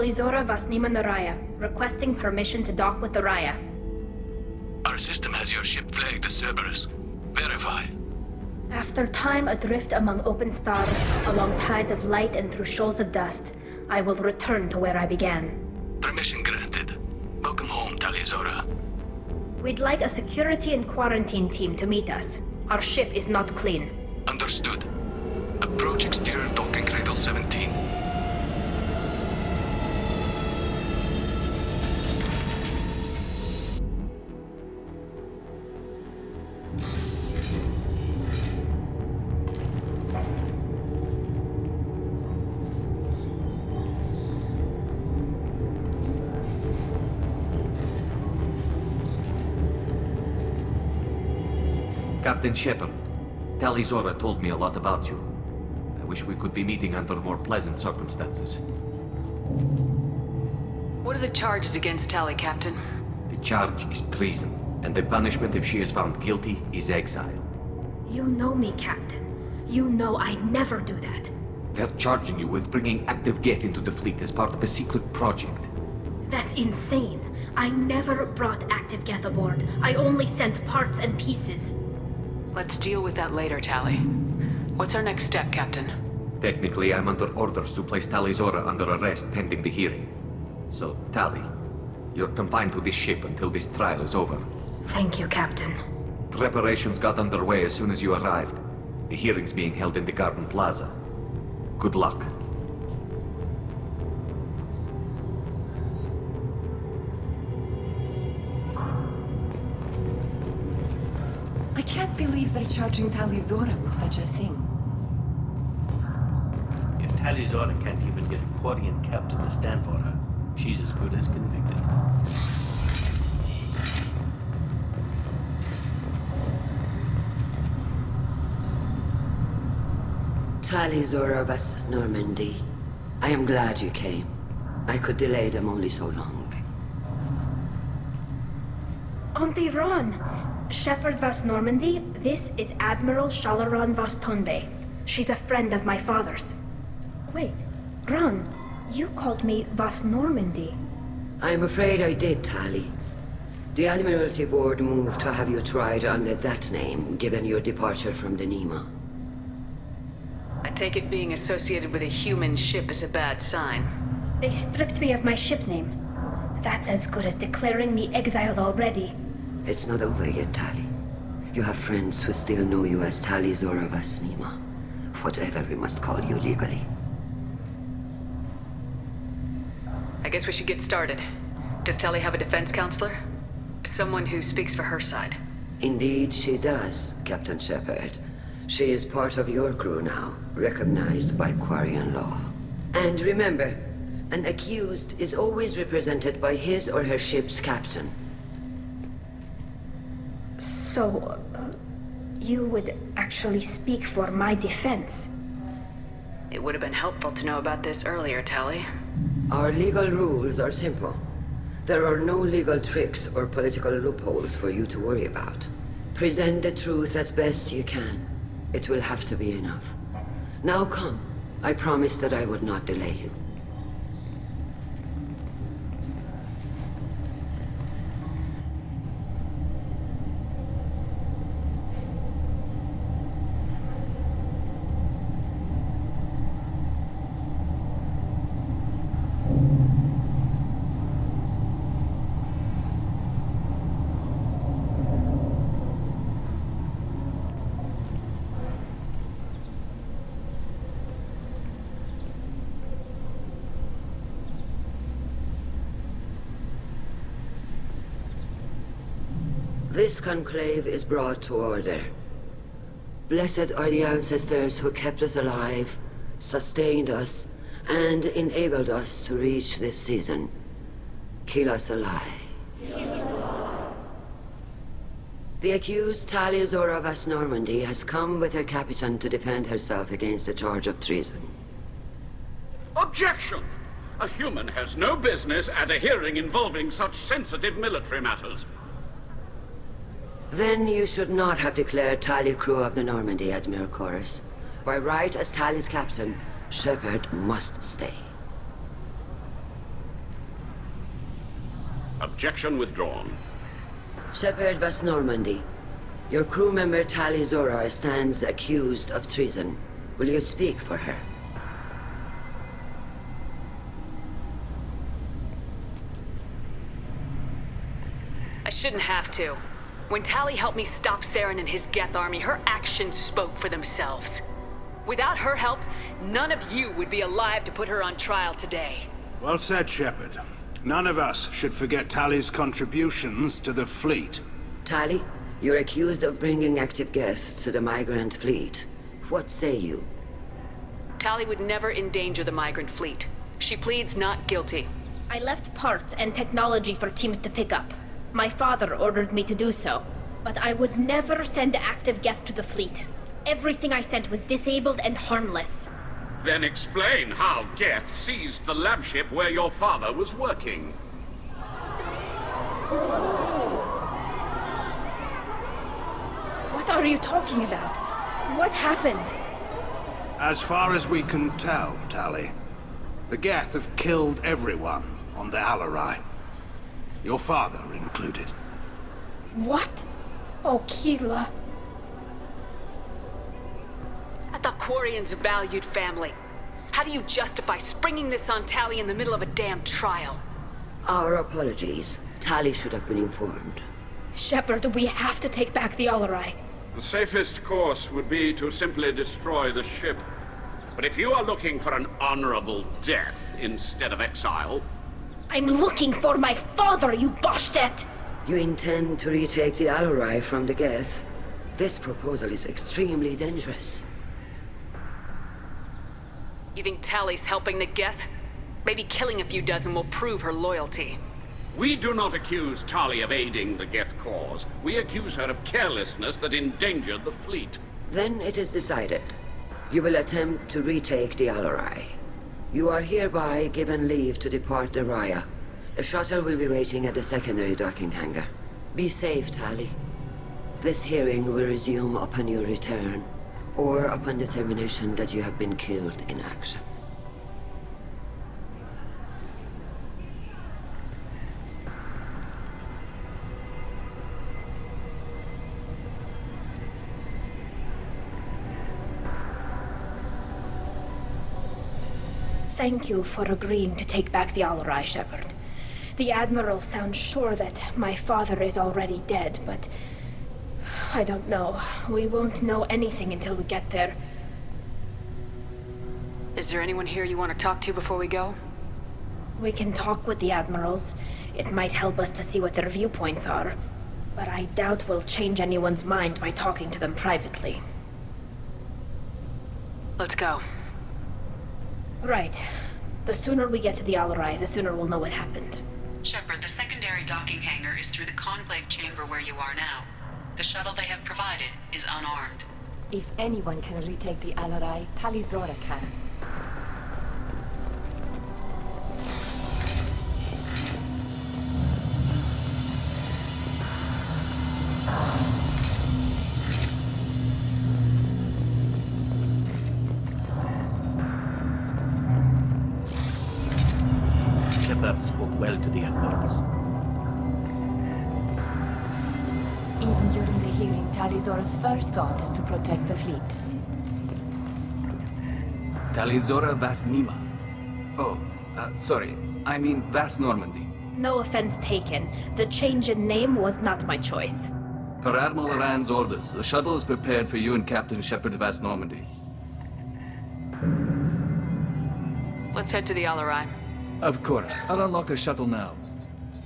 Talizora Vasnima Naraya, requesting permission to dock with the Raya. Our system has your ship flagged as Cerberus. Verify. After time adrift among open stars, along tides of light and through shoals of dust, I will return to where I began. Permission granted. Welcome home, Talizora. We'd like a security and quarantine team to meet us. Our ship is not clean. Understood. Approach exterior docking cradle 17. Captain Shepard, Talizora told me a lot about you. I wish we could be meeting under more pleasant circumstances. What are the charges against Tali, Captain? The charge is treason, and the punishment if she is found guilty is exile. You know me, Captain. You know I never do that. They're charging you with bringing active Geth into the fleet as part of a secret project. That's insane. I never brought active Geth aboard. I only sent parts and pieces. Let's deal with that later, Tali. What's our next step, Captain? Technically, I'm under orders to place Talizora under arrest pending the hearing. So, Tali, you're confined to this ship until this trial is over. Thank you, Captain. Preparations got underway as soon as you arrived. The hearing's being held in the Garden Plaza. Good luck. I can't believe they're charging Talizora with such a thing. If Talizora can't even get a Quarian captain to stand for her, she's as good as convicted. Talizora vas Normandy. I am glad you came. I could delay them only so long. Auntie Ron! Shepard Vas Normandy, this is Admiral Shalaron Vas Tonbe. She's a friend of my father's. Wait, Ron, you called me Vas Normandy. I'm afraid I did, Tali. The Admiralty Board moved to have you tried under that name, given your departure from the Nima. I take it being associated with a human ship is a bad sign. They stripped me of my ship name. That's as good as declaring me exiled already. It's not over yet, Tali. You have friends who still know you as Talizora Vas Nima. Whatever we must call you legally. I guess we should get started. Does Tali have a defense counselor? Someone who speaks for her side. Indeed she does, Captain Shepard. She is part of your crew now, recognized by Quarian law. And remember, an accused is always represented by his or her ship's captain. So, you would actually speak for my defense? It would have been helpful to know about this earlier, Tali. Our legal rules are simple. There are no legal tricks or political loopholes for you to worry about. Present the truth as best you can. It will have to be enough. Now come. I promised that I would not delay you. This conclave is brought to order. Blessed are the ancestors who kept us alive, sustained us, and enabled us to reach this season. Keep us alive. The accused Talizora Vas Normandy has come with her captain to defend herself against a charge of treason. Objection! A human has no business at a hearing involving such sensitive military matters. Then you should not have declared Tali crew of the Normandy, Admiral Chorus. By right as Tali's captain, Shepard must stay. Objection withdrawn. Shepard West Normandy. Your crew member Tali Zora stands accused of treason. Will you speak for her? I shouldn't have to. When Tali helped me stop Saren and his Geth army, her actions spoke for themselves. Without her help, none of you would be alive to put her on trial today. Well said, Shepard. None of us should forget Tali's contributions to the fleet. Tali, you're accused of bringing active guests to the migrant fleet. What say you? Tali would never endanger the migrant fleet. She pleads not guilty. I left parts and technology for teams to pick up. My father ordered me to do so. But I would never send active Geth to the fleet. Everything I sent was disabled and harmless. Then explain how Geth seized the lab ship where your father was working. What are you talking about? What happened? As far as we can tell, Tali, the Geth have killed everyone on the Alarai. Your father included. What? Oh, Keela. I thought Quarians valued family. How do you justify springing this on Tali in the middle of a damn trial? Our apologies. Tali should have been informed. Shepard, we have to take back the Alarai. The safest course would be to simply destroy the ship. But if you are looking for an honorable death instead of exile... I'm looking for my father, you bastet! You intend to retake the Alarai from the Geth? This proposal is extremely dangerous. You think Tali's helping the Geth? Maybe killing a few dozen will prove her loyalty. We do not accuse Tali of aiding the Geth cause. We accuse her of carelessness that endangered the fleet. Then it is decided. You will attempt to retake the Alarai. You are hereby given leave to depart the Raya. A shuttle will be waiting at the secondary docking hangar. Be safe, Tali. This hearing will resume upon your return, or upon determination that you have been killed in action. Thank you for agreeing to take back the Alarai, Shepard. The Admiral sounds sure that my father is already dead, but... I don't know. We won't know anything until we get there. Is there anyone here you want to talk to before we go? We can talk with the Admirals. It might help us to see what their viewpoints are. But I doubt we'll change anyone's mind by talking to them privately. Let's go. Right. The sooner we get to the Alarai, the sooner we'll know what happened. Shepard, the secondary docking hangar is through the conclave chamber where you are now. The shuttle they have provided is unarmed. If anyone can retake the Alarai, Tali Zora can. Shepard spoke well to the Admirals. Even during the hearing, Tali Zora's first thought is to protect the fleet. Tali Zora Vas Nima. Oh, sorry. I mean Vas Normandy. No offense taken. The change in name was not my choice. Per Admiral Rand's orders, the shuttle is prepared for you and Captain Shepard Vas Normandy. Let's head to the Alarai. Of course. I'll unlock the shuttle now.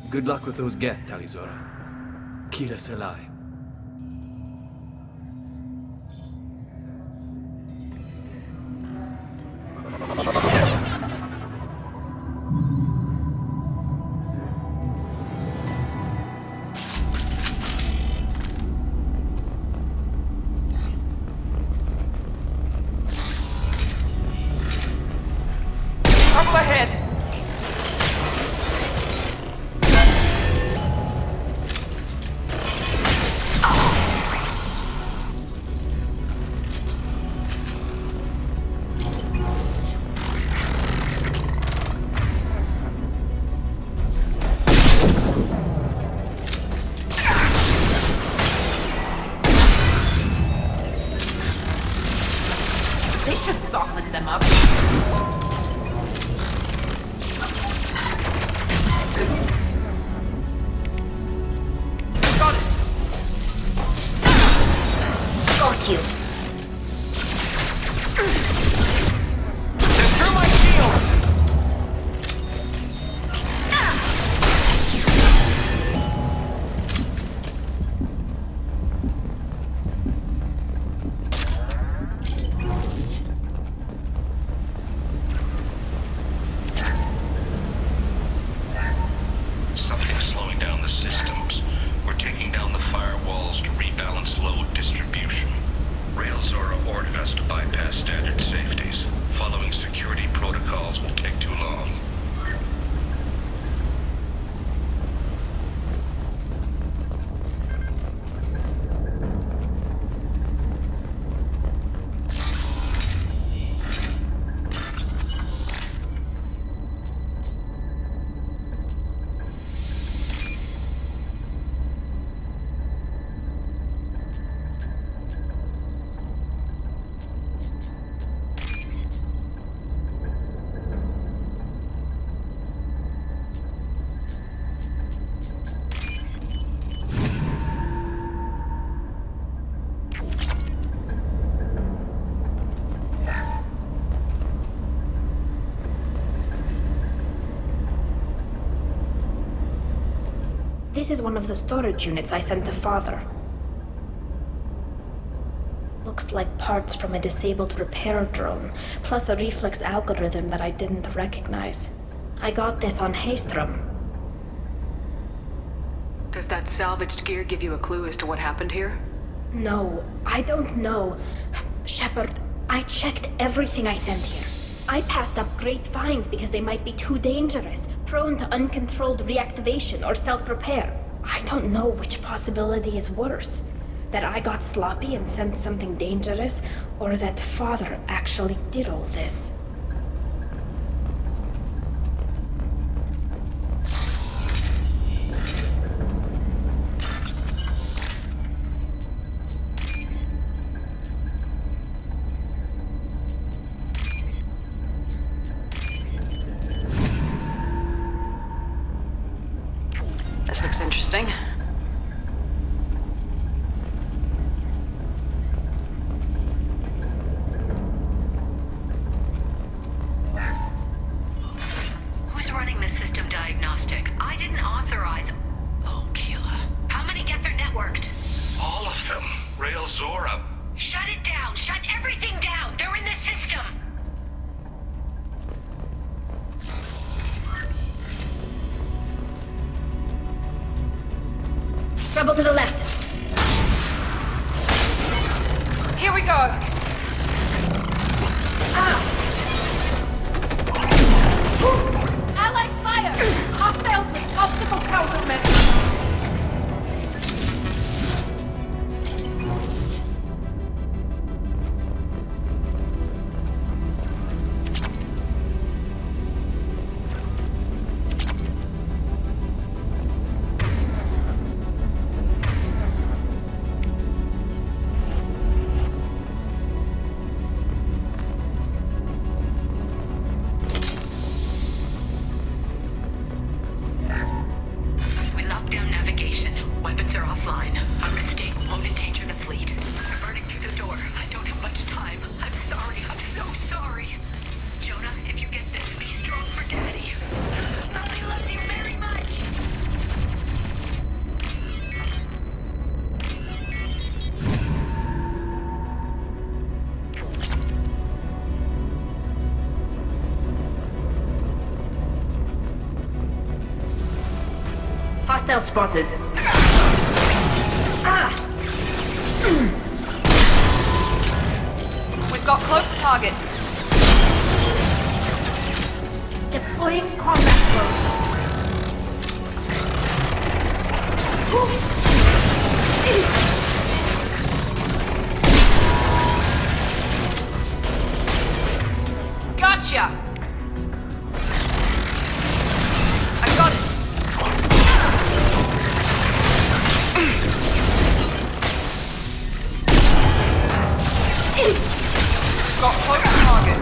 Good luck with those Geth, Tali Zora. Kila Selai. Up ahead! them up. Got it! Got you. Through my shield! Something's slowing down the systems. We're taking down the firewalls to rebalance load distribution. Rail Zora ordered us to bypass standard safeties. Following security protocols will take too long. This is one of the storage units I sent to Father. Looks like parts from a disabled repair drone, plus a reflex algorithm that I didn't recognize. I got this on Haystrom. Does that salvaged gear give you a clue as to what happened here? No, I don't know. Shepard, I checked everything I sent here. I passed up great finds because they might be too dangerous, prone to uncontrolled reactivation or self-repair. I don't know which possibility is worse. That I got sloppy and sent something dangerous, or that Father actually did all this. This looks interesting. Who's running the system diagnostic? I didn't authorize... Oh, Keela. How many get their networked? All of them. Rail Zora. Shut it down! Shut everything down! They're in the system! Rebel to the left. Here we go! Allied fire! Hostiles with obstacle countermeasures. Hostile spotted. We've got close target. Deploying combat drone. Gotcha! I got it! Got close target.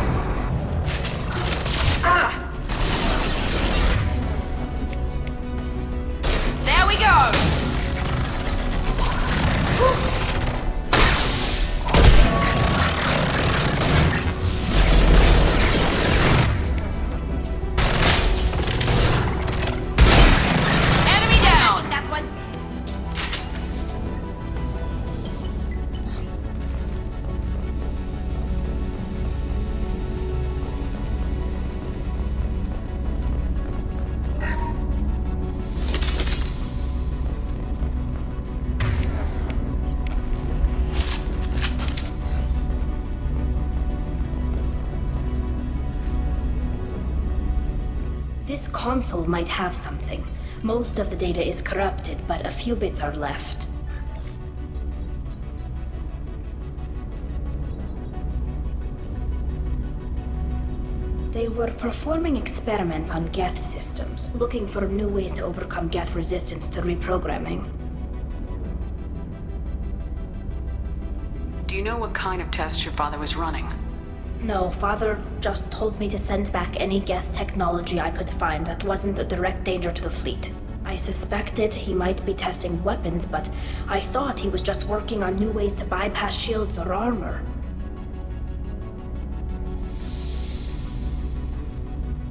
This console might have something. Most of the data is corrupted, but a few bits are left. They were performing experiments on Geth systems, looking for new ways to overcome Geth resistance to reprogramming. Do you know what kind of tests your father was running? No, Father just told me to send back any Geth technology I could find that wasn't a direct danger to the fleet. I suspected he might be testing weapons, but I thought he was just working on new ways to bypass shields or armor.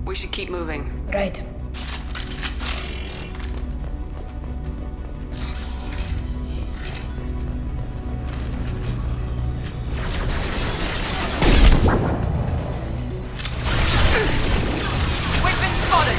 We should keep moving. Right. We've been spotted!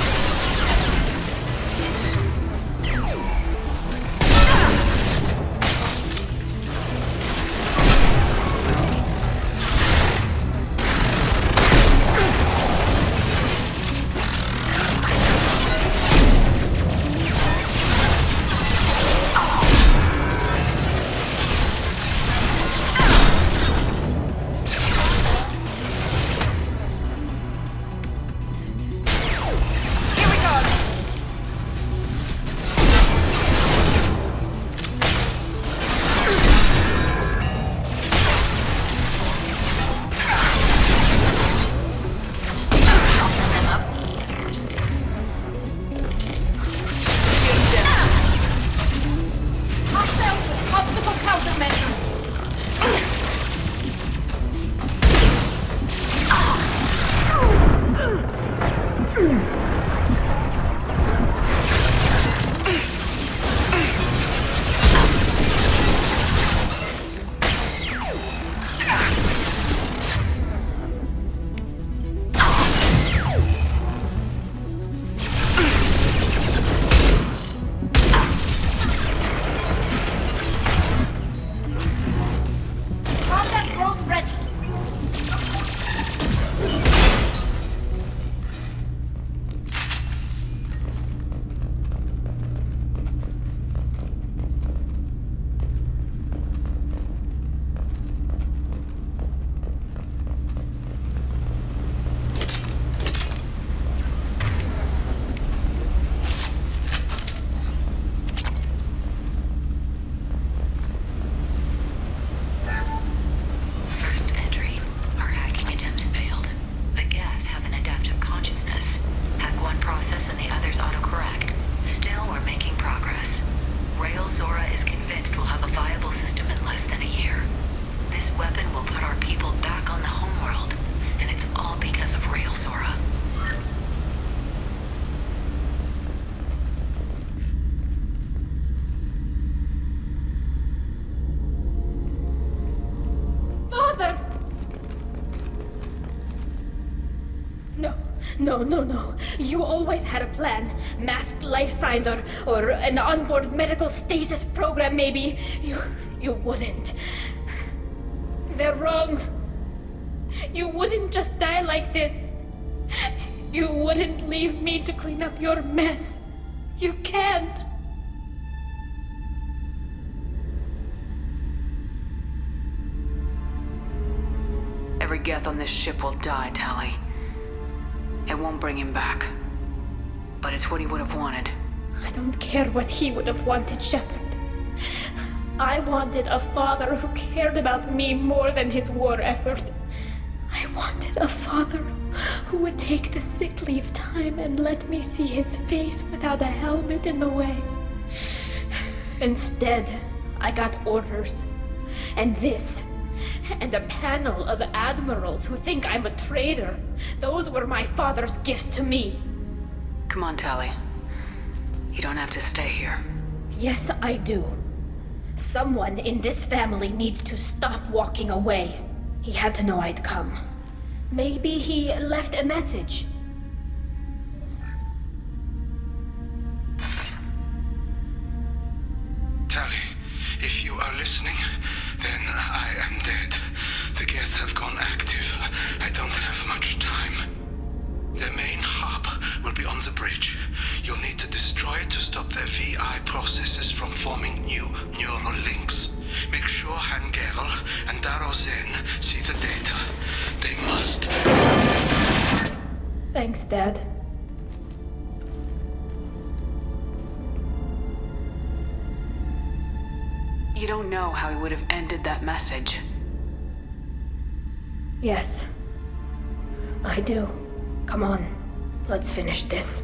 No. You always had a plan. Masked life signs or an onboard medical stasis program, maybe. You wouldn't. They're wrong. You wouldn't just die like this. You wouldn't leave me to clean up your mess. You can't. Every Geth on this ship will die, Tali. It won't bring him back. But it's what he would have wanted. I don't care what he would have wanted, Shepard. I wanted a father who cared about me more than his war effort. I wanted a father who would take the sick leave time and let me see his face without a helmet in the way. Instead, I got orders. And this. And a panel of admirals who think I'm a traitor. Those were my father's gifts to me. Come on, Tali. You don't have to stay here. Yes, I do. Someone in this family needs to stop walking away. He had to know I'd come. Maybe he left a message. Tali, if you are listening, then I am dead. The Geth have gone active. I don't have much time. The main hub will be on the bridge. You'll need to destroy it to stop their VI processes from forming new neural links. Make sure Hangerl and Darozen see the data. They must. Thanks, Dad. You don't know how he would have ended that message. Yes. I do. Come on. Let's finish this.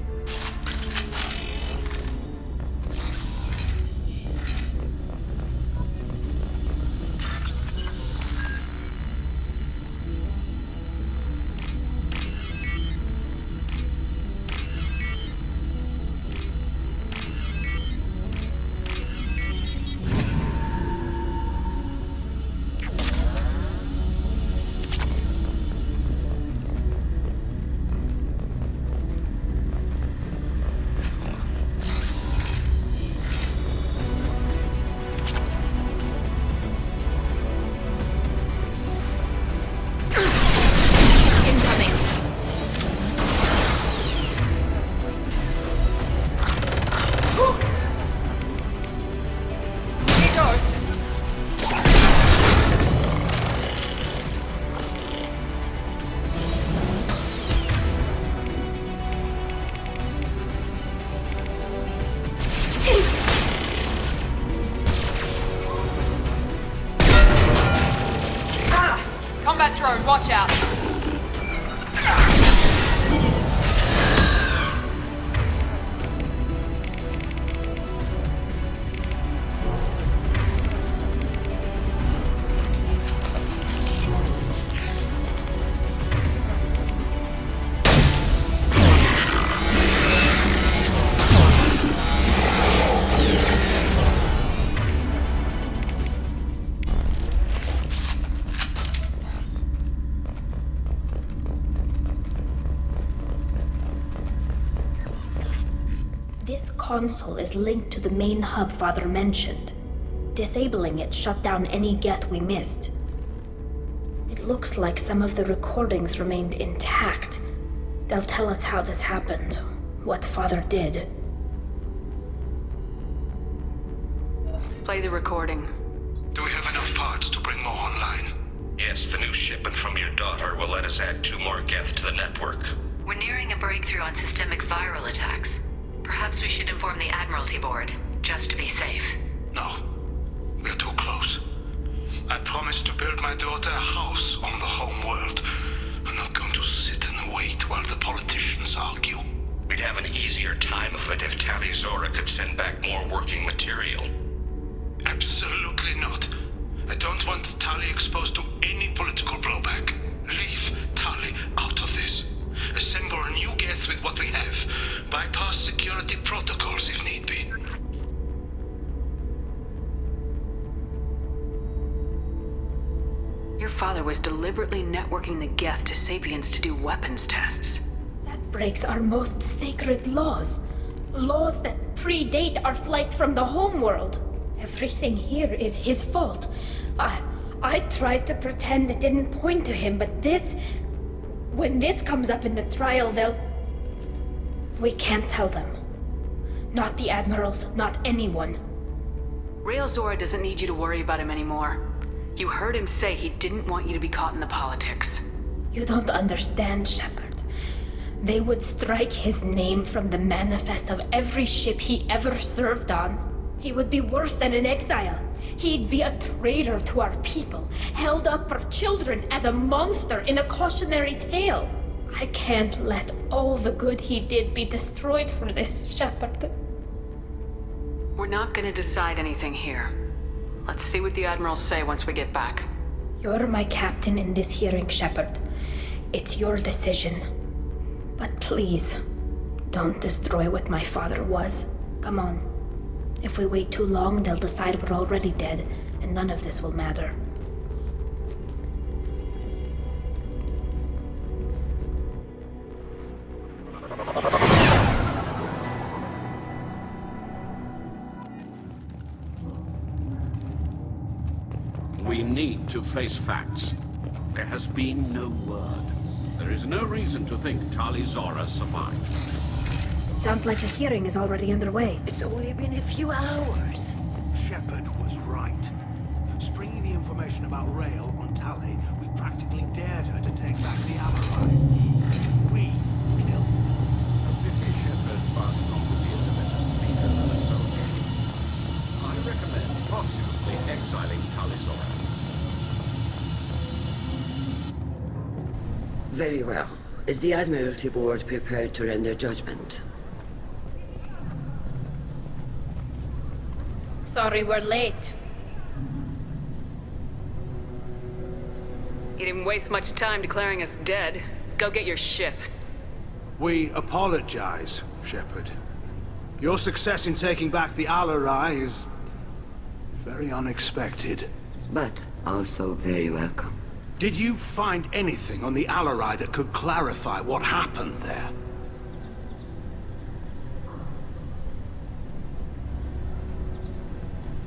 Combat drone, watch out! This console is linked to the main hub Father mentioned. Disabling it shut down any Geth we missed. It looks like some of the recordings remained intact. They'll tell us how this happened, what Father did. Play the recording. Do we have enough parts to bring more online? Yes, the new shipment from your daughter will let us add 2 more Geth to the network. We're nearing a breakthrough on systemic viral attacks. Perhaps we should inform the Admiralty Board, just to be safe. No. We're too close. I promised to build my daughter a house on the home world. I'm not going to sit and wait while the politicians argue. We'd have an easier time of it if Tali Zora could send back more working material. Absolutely not. I don't want Tali exposed to any political blowback. Leave Tali out of this. Assemble a new Geth with what we have. Bypass security protocols if need be. Your father was deliberately networking the Geth to Sapiens to do weapons tests. That breaks our most sacred laws. Laws that predate our flight from the homeworld. Everything here is his fault. I tried to pretend it didn't point to him, but this... When this comes up in the trial, they'll... We can't tell them. Not the admirals, not anyone. Rael Zora doesn't need you to worry about him anymore. You heard him say he didn't want you to be caught in the politics. You don't understand, Shepard. They would strike his name from the manifest of every ship he ever served on. He would be worse than an exile. He'd be a traitor to our people, held up for children as a monster in a cautionary tale. I can't let all the good he did be destroyed for this, Shepard. We're not gonna decide anything here. Let's see what the Admirals say once we get back. You're my captain in this hearing, Shepard. It's your decision. But please, don't destroy what my father was. Come on. If we wait too long, they'll decide we're already dead, and none of this will matter. We need to face facts. There has been no word. There is no reason to think Tali Zora survived. Sounds like the hearing is already underway. It's only been a few hours. Shepard was right. Springing the information about Rail on Tali, we practically dared her to take back the Alarai. We killed her. A pity Shepard passed on to be a better speaker than a soldier. I recommend posthumously exiling Tali Zora. Very well. Is the Admiralty Board prepared to render judgment? Sorry we're late. You didn't waste much time declaring us dead. Go get your ship. We apologize, Shepard. Your success in taking back the Alarai is very unexpected. But also very welcome. Did you find anything on the Alarai that could clarify what happened there?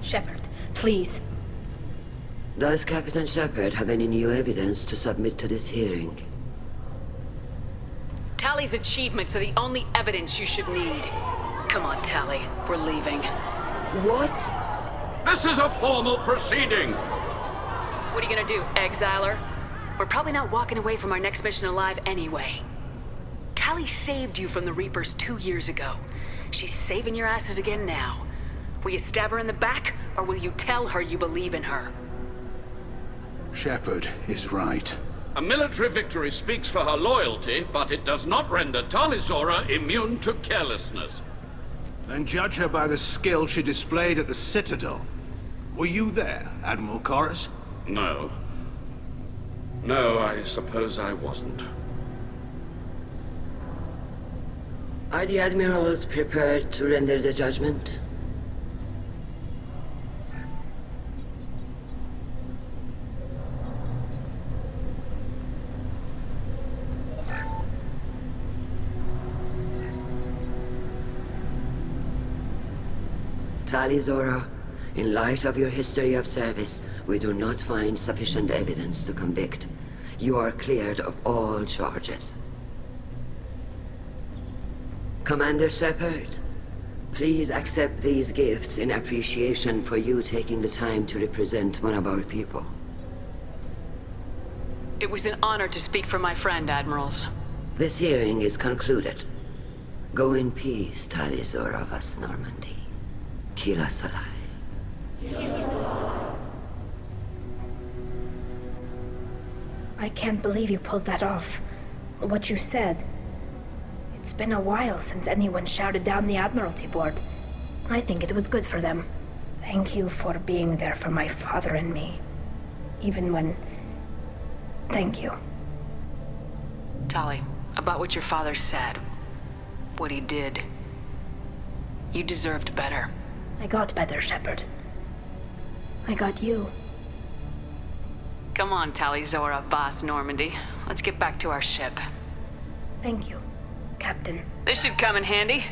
Shepard, please. Does Captain Shepard have any new evidence to submit to this hearing? Tali's achievements are the only evidence you should need. Come on, Tali. We're leaving. What? This is a formal proceeding! What are you gonna do, exile her? We're probably not walking away from our next mission alive anyway. Tali saved you from the Reapers 2 years ago. She's saving your asses again now. Will you stab her in the back, or will you tell her you believe in her? Shepard is right. A military victory speaks for her loyalty, but it does not render Tali Zora immune to carelessness. Then judge her by the skill she displayed at the Citadel. Were you there, Admiral Chorus? No. No, I suppose I wasn't. Are the Admirals prepared to render the judgment? Tali Zora, in light of your history of service, we do not find sufficient evidence to convict. You are cleared of all charges. Commander Shepard, please accept these gifts in appreciation for you taking the time to represent one of our people. It was an honor to speak for my friend, Admirals. This hearing is concluded. Go in peace, Tali Zora vas Normandy. Kila Salai. I can't believe you pulled that off. What you said. It's been a while since anyone shouted down the Admiralty Board. I think it was good for them. Thank you for being there for my father and me. Even when... Thank you. Tali, about what your father said, what he did, you deserved better. I got better, Shepard. I got you. Come on, Tali Zora vas Normandy. Let's get back to our ship. Thank you, Captain. This should come in handy.